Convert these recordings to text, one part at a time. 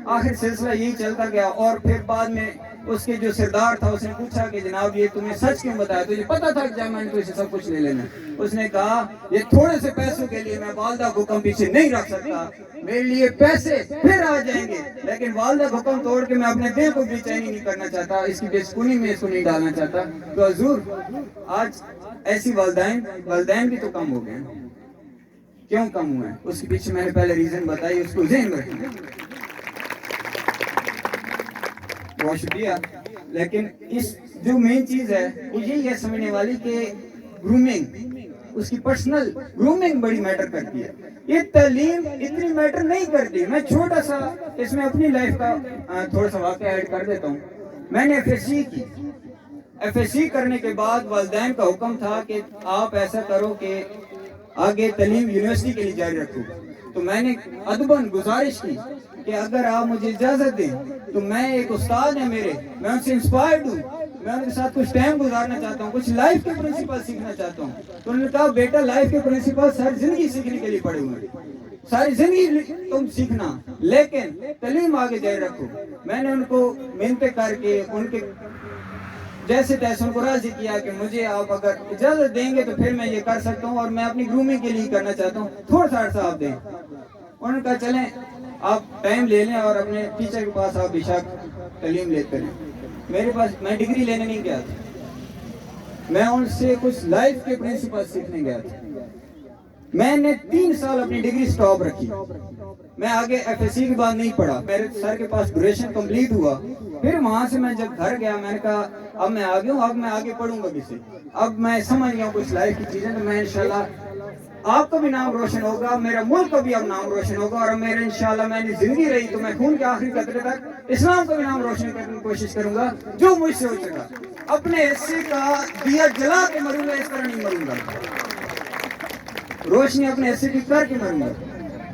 آخر سلسلہ یہی چلتا گیا، اور پھر بعد میں اس کے جو سردار تھا اس نے پوچھا کہ جناب یہ تمہیں سچ کیوں بتایا، تجھے پتا تھا کہ جب میں نے تجھے سب کچھ لے لینا؟ اس نے کہا یہ تھوڑے سے پیسوں کے لیے میں والدہ کو حکم پیچھے نہیں رکھ سکتا، میرے لیے پیسے پھر آ جائیں گے لیکن والدہ کو حکم توڑ کے میں اپنے دل کو بے چینی نہیں کرنا چاہتا، اس کی بے سکونی میں اس کو نہیں ڈالنا چاہتا۔ تو حضور آج ایسی والدین بھی تو کم ہو گئے ہیں۔ کیوں کم ہوئے ہیں؟ اس کے پیچھے میں نے پہلے ریزن بتائی، اس کو ذہن میں رکھیں۔ بہت شکریہ، لیکن اس جو مین چیز ہے وہ یہی ہے سمجھنے والی کہ گرومنگ، اس کی پرسنل گرومنگ بڑی میٹر کرتی ہے، یہ تعلیم اتنی میٹر نہیں کرتی۔ میں چھوٹا سا اس میں اپنی لائف کا تھوڑا سا واقعہ ایڈ کر دیتا ہوں۔ میں نے ایف ایس سی کرنے کے بعد والدین کا حکم تھا کہ آپ ایسا کرو کہ آگے تعلیم یونیورسٹی کے لیے جاری رکھو۔ تو میں نے ادباً گزارش کی کہ اگر آپ مجھے اجازت دیں تو میں ایک استاد ہیں میرے، میں ان سے انسپائرڈ ہوں، میں ان کے ساتھ کچھ ٹائم گزارنا چاہتا ہوں، کچھ لائف کے پرنسپل سیکھنا چاہتا ہوں۔ تو انہوں نے کہا بیٹا لائف کے پرنسپل ساری زندگی سیکھنے کے لیے پڑے ہوئے ہیں، ساری زندگی تم سیکھنا، لیکن تعلیم آگے جاری رکھو۔ میں نے ان کو محنتیں کر کے ان کے جیسے تیسے ان کو راضی کیا کہ مجھے آپ اگر اجازت دیں گے تو پھر میں یہ کر سکتا ہوں، اور میں اپنی گرومنگ کے لیے کرنا چاہتا ہوں، تھوڑا سا عرصہ آپ دیں۔ انہوں نے کہا چلیں آپ ٹائم لے لیں اور اپنے ٹیچر کے پاس آپ بیشک تعلیم لیتے رہیں۔ میرے پاس میں ڈگری لینے نہیں گیا تھا، میں ان سے کچھ لائف کے پرنسپل سیکھنے گیا تھا۔ میں نے 3 سال اپنی ڈگری سٹاپ رکھی، میں آگے ایف ایس سی کے بعد نہیں پڑھا، میرے سر کے پاس گریجویشن کمپلیٹ ہوا۔ پھر وہاں سے میں جب گھر گیا میں نے کہا اب میں آگے ہوں، اب میں آگے پڑھوں گا کسی، اب میں سمجھ گیا ہوں کچھ لائف کی چیزیں، تو میں انشاءاللہ آپ کا بھی نام روشن ہوگا، میرا ملک کا بھی اب نام روشن ہوگا، اور میرے انشاءاللہ میں نے زندگی رہی تو میں خون کے آخری قطرے تک اسلام کا بھی نام روشن کرنے کی کوشش کروں گا جو مجھ سے ہو سکا۔ اپنے حصے کا دیا جلا کے مروں گا، اس طرح نہیں مروں گا، روشنی اپنے حصے کی کر کے مروں گا۔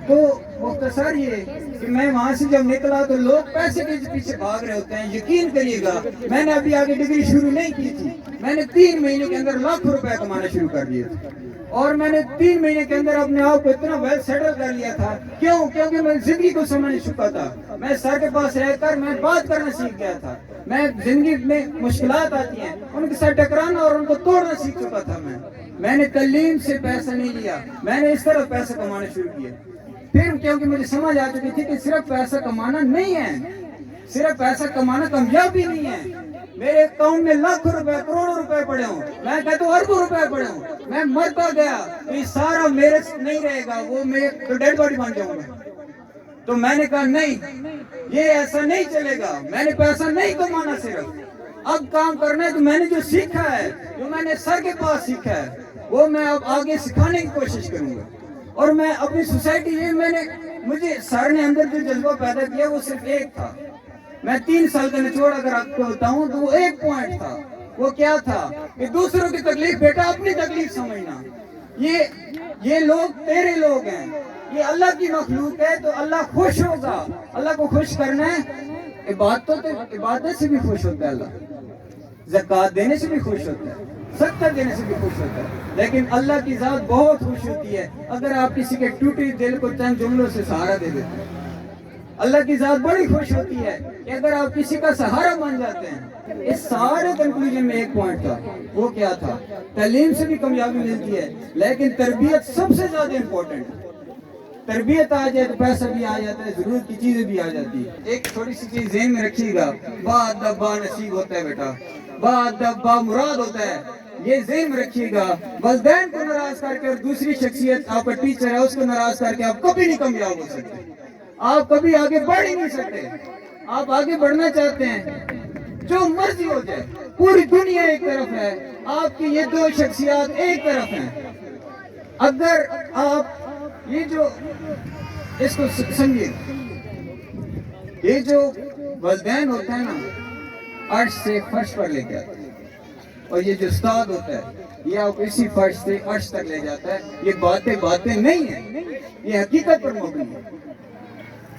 تو مختصر یہ کہ میں وہاں سے جب نکلا تو لوگ پیسے کے پیچھے بھاگ رہے ہوتے ہیں۔ یقین کریے گا میں نے ابھی آگے ڈگری شروع نہیں کی تھی، میں نے 3 مہینے کے اندر لاکھوں روپے کمانا شروع کر دیے تھے، اور میں نے 3 مہینے کے اندر اپنے آپ کو اتنا ویل سیٹل کر لیا تھا۔ کیوں؟ کیونکہ میں زندگی کو سمجھ چکا تھا، میں سر کے پاس رہ کر میں بات کرنا سیکھ گیا تھا، میں زندگی میں مشکلات آتی ہیں ان کے ساتھ ٹکرانا اور ان کو توڑنا سیکھ چکا تھا۔ میں نے تعلیم سے پیسہ نہیں لیا، میں نے اس طرح پیسہ کمانا شروع کیا۔ پھر کیونکہ مجھے سمجھ آ چکی تھی کہ صرف پیسہ کمانا نہیں ہے، صرف پیسہ کمانا کامیابی نہیں ہے۔ میرے اکاؤنٹ میں لاکھوں روپے کروڑوں روپے پڑے ہوں، میں کہتا ہوں اربوں روپے پڑے ہوں، میں مرتا گیا تو یہ سارا میرے نہیں رہے گا، وہ میں ڈیڈ باڈی بن جاؤں گا۔ تو میں نے کہا نہیں، یہ ایسا نہیں چلے گا، میں نے پیسہ نہیں کمانا، صرف اب کام کرنا ہے۔ تو میں نے جو سیکھا ہے، جو میں نے سر کے پاس سیکھا ہے، وہ میں اب آگے سکھانے کی کوشش کروں گا۔ اور میں اپنی سوسائٹی مجھے سر نے اندر جو جذبہ پیدا کیا وہ صرف ایک تھا۔ میں 3 سال کا نچوڑ اگر آپ کو بتاؤں تو وہ ایک پوائنٹ تھا، وہ کیا تھا کہ دوسروں کی تکلیف بیٹا اپنی تکلیف سمجھنا۔ یہ لوگ تیرے لوگ ہیں، یہ اللہ کی مخلوق ہے، تو اللہ خوش ہوگا، اللہ کو خوش کرنا ہے۔ عبادت سے بھی خوش ہوتا ہے اللہ، زکوٰۃ دینے سے بھی خوش ہوتا ہے، صدقہ دینے سے بھی خوش ہوتا ہے، لیکن اللہ کی ذات بہت خوش ہوتی ہے اگر آپ کسی کے ٹوٹے دل کو چند جملوں سے سہارا دے دیتے ہیں۔ اللہ کی ذات بڑی خوش ہوتی ہے کہ اگر آپ کسی کا سہارا بن جاتے ہیں۔ اس سارے کنکلوژن میں ایک پوائنٹ تھا، وہ کیا تھا؟ تعلیم سے بھی کامیابی ملتی ہے لیکن تربیت سب سے زیادہ امپورٹنٹ ہے۔ تربیت آ جائے تو پیسہ بھی آ جاتا ہے، ضرورت کی چیزیں بھی آ جاتی ہے۔ ایک چھوٹی سی چیز ذہن میں رکھیے گا، با ادب با نصیب ہوتا ہے بیٹا، با ادب با مراد ہوتا ہے، یہ ذہن میں رکھیے گا۔ والدین کو ناراض کر کے اور دوسری شخصیت آپ کا ٹیچر ہے اس کو ناراض کر کے آپ کبھی نہیں کامیاب ہو سکتے، آپ کبھی آگے بڑھ ہی نہیں سکتے۔ آپ آگے بڑھنا چاہتے ہیں جو مرضی ہو جائے، پوری دنیا ایک طرف ہے، آپ کی یہ 2 شخصیات ایک طرف ہیں۔ اگر آپ یہ جو اس کو سمجھیں، یہ جو والدین ہوتے ہیں نا، عرش سے فرش پر لے کے آتے ہیں، اور یہ جو استاد ہوتا ہے یہ آپ اسی فرش سے عرش تک لے جاتا ہے۔ یہ باتیں نہیں ہیں، یہ حقیقت پر مبنی ہے۔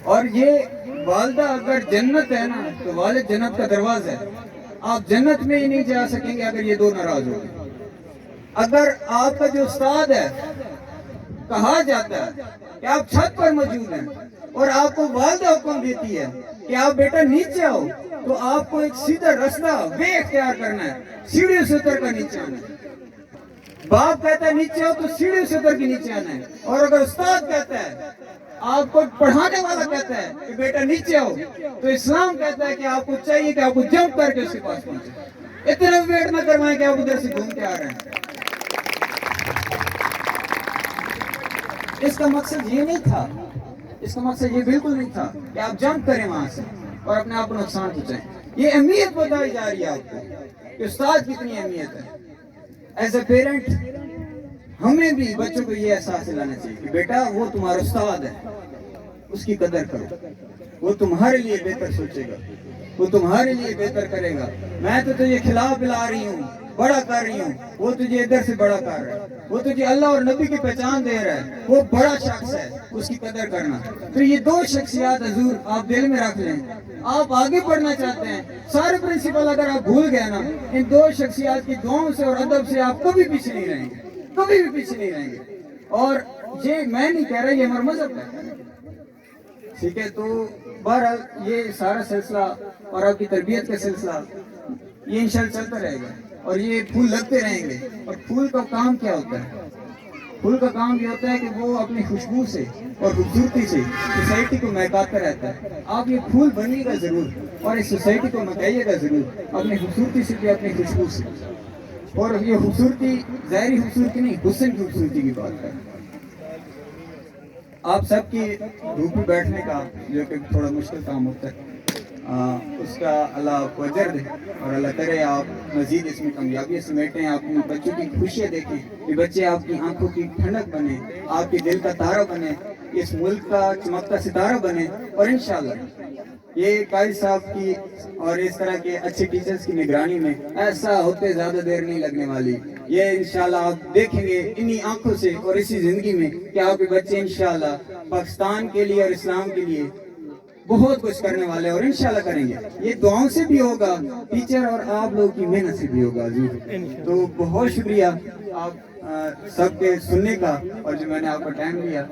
اور یہ والدہ اگر جنت ہے نا تو والد جنت کا دروازہ ہے، آپ جنت میں ہی نہیں جا سکیں گے اگر یہ 2 ناراض ہو گئے۔ اگر آپ کا جو استاد ہے، کہا جاتا ہے کہ آپ چھت پر موجود ہیں، اور آپ کو والدہ حکم دیتی ہے کہ آپ بیٹا نیچے آؤ، تو آپ کو ایک سیدھا راستہ وے اختیار کرنا ہے، سیڑھیوں سے اتر کر نیچے آنا ہے۔ باپ کہتا ہے نیچے آؤ تو سیڑھیوں سے اتر کے نیچے آنا ہے، اور اگر استاد کہتا ہے، آپ کو پڑھانے والا کہتا ہے کہ بیٹا نیچے آؤ، تو اسلام کہتا ہے کہ آپ کو چاہیے کہ آپ کو جمپ کر کے اس کے پاس پہنچے۔ اتنا ویٹ نہ کروائیں کہ آپ ادھر سے گھوم کے آ رہے ہیں۔ اس کا مقصد یہ نہیں تھا، اس کا مقصد یہ بالکل نہیں تھا کہ آپ جمپ کریں وہاں سے اور اپنے آپ کو نقصان پہنچائیں۔ یہ اہمیت بتائی جا رہی ہے آپ کو کہ استاد کتنی اہمیت ہے۔ ایز اے پیرنٹ ہمیں بھی بچوں کو یہ احساس دلانا چاہیے کہ بیٹا وہ تمہارا استاد ہے، اس کی قدر کرو، وہ تمہارے لیے بہتر سوچے گا، وہ تمہارے لیے بہتر کرے گا۔ میں تو تجھے کھلا پلا رہی ہوں، بڑا کر رہی ہوں، وہ تجھے ادھر سے بڑا کر رہا ہے، وہ تجھے اللہ اور نبی کی پہچان دے رہا ہے، وہ بڑا شخص ہے، اس کی قدر کرنا۔ تو یہ دو شخصیات حضور آپ دل میں رکھ لیں۔ آپ آگے پڑھنا چاہتے ہیں، سارے پرنسپل اگر آپ بھول گئے نا، ان دو شخصیات کی دعاؤں سے اور ادب سے آپ کبھی پیچھے نہیں رہیں گے، کبھی بھی پیچھے نہیں رہیں گے۔ اور یہ میں نہیں کہہ رہا، یہ ہمارا مذہب ہے، ٹھیک ہے؟ تو بہرحال یہ سارا سلسلہ اور آپ کی تربیت کا سلسلہ یہ انشاءاللہ چلتا رہے گا، اور یہ پھول لگتے رہیں گے۔ اور پھول کا کام کیا ہوتا ہے؟ پھول کا کام یہ ہوتا ہے کہ وہ اپنی خوشبو سے اور خوبصورتی سے سوسائٹی کو مہکاتا رہتا ہے۔ آپ یہ پھول بنیے گا ضرور، اور اس سوسائٹی کو مہکائیے گا ضرور، اپنی خوبصورتی سے بھی، اپنی خوشبو سے۔ اور یہ خوبصورتی ظاہری خوبصورتی نہیں، حسن کی خوبصورتی کی بات ہے۔ آپ سب کی دھوپ میں بیٹھنے کا جو کہ تھوڑا مشکل کام ہوتا ہے، اس کا اللہ آپ کو اجر دے، اور اللہ کرے آپ مزید اس میں کامیابی سمیٹیں، آپ اپنے بچوں کی خوشیاں دیکھیں، کہ بچے آپ کی آنکھوں کی ٹھنڈک بنے، آپ کے دل کا تارہ بنے، اس ملک کا چمکتا ستارہ بنے۔ اور انشاءاللہ یہ قائد صاحب کی اور اس طرح کے اچھے ٹیچرز کی نگرانی میں ایسا ہوتے زیادہ دیر نہیں لگنے والی۔ یہ انشاءاللہ آپ دیکھیں گے انہی آنکھوں سے اور اسی زندگی میں کہ آپ کے بچے انشاءاللہ پاکستان کے لیے اور اسلام کے لیے بہت کچھ کرنے والے، اور انشاءاللہ کریں گے۔ یہ دعاؤں سے بھی ہوگا، ٹیچر اور آپ لوگوں کی محنت سے بھی ہوگا حضور۔ تو بہت شکریہ آپ سب کے سننے کا، اور جو میں نے آپ کا ٹائم لیا۔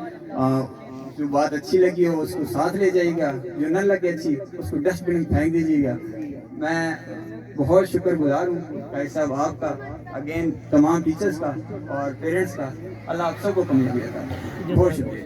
جو بات اچھی لگی ہو اس کو ساتھ لے جائیے گا، جو نہ لگے اچھی اس کو ڈسٹ بن میں پھینک دیجیے گا۔ میں بہت شکر گزار ہوں قائد صاحب آپ کا، اگین تمام ٹیچرز کا اور پیرنٹس کا۔ اللہ آپ سب کو کامیابی عطا کرے۔ بہت شکریہ۔